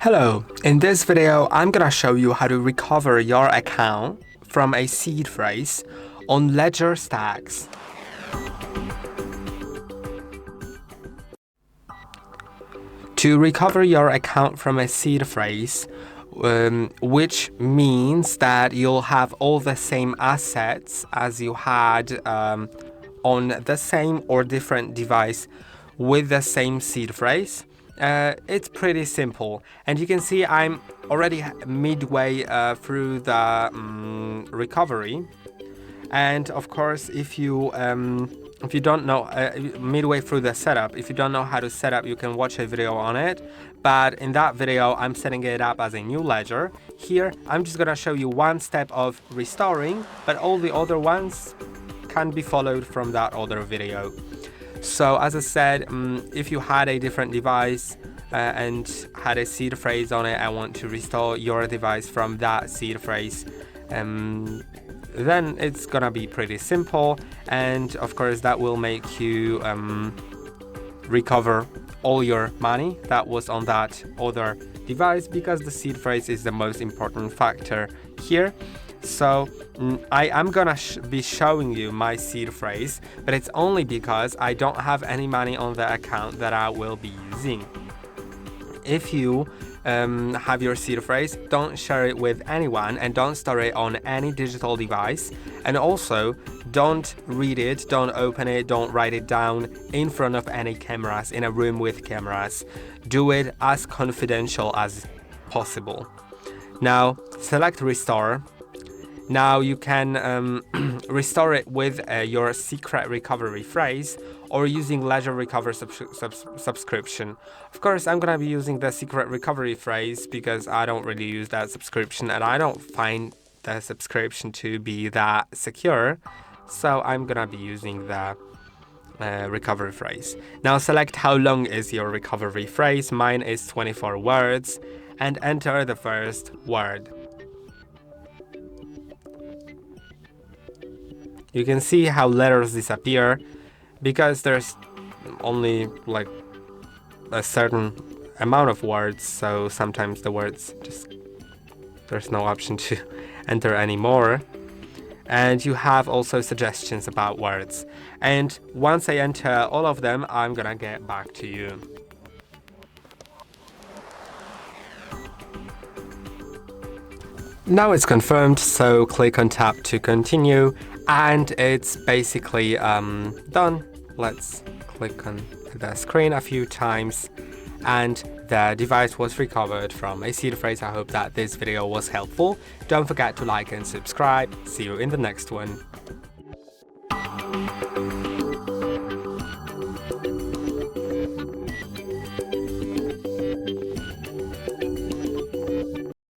Hello, in this video I'm gonna show you how to recover your account from a seed phrase on LEDGER Stax. To recover your account from a seed phrase, which means that you'll have all the same assets as you had on the same or different device with the same seed phrase. It's pretty simple, and you can see I'm already midway through the recovery. And of course, if you don't know, midway through the setup, if you don't know how to set up, you can watch a video on it. But in that video, I'm setting it up as a new ledger. Here, I'm just gonna show you one step of restoring, but all the other ones can be followed from that other video. So as I said, if you had a different device and had a seed phrase on it, I want to restore your device from that seed phrase, then it's gonna be pretty simple, and of course that will make you recover all your money that was on that other device, because the seed phrase is the most important factor here. So I am gonna be showing you my seed phrase, but it's only because I don't have any money on the account that I will be using. If you have your seed phrase, don't share it with anyone and don't store it on any digital device, and also don't read it, don't open it, don't write it down in front of any cameras in a room with cameras. Do it as confidential as possible. Now select restore. Now you can restore it with your secret recovery phrase or using LEDGER Recover subscription. Of course, I'm gonna be using the secret recovery phrase because I don't really use that subscription and I don't find the subscription to be that secure. So I'm gonna be using the recovery phrase. Now select how long is your recovery phrase. Mine is 24 words, and enter the first word. You can see how letters disappear because there's only like a certain amount of words, so sometimes the words there's no option to enter anymore. And you have also suggestions about words. And once I enter all of them, I'm gonna get back to you. Now it's confirmed, so click on Tab to continue, and it's basically done. Let's click on the screen a few times, and the device was recovered from a seed phrase. I hope that this video was helpful. Don't forget to like and subscribe. See you in the next one.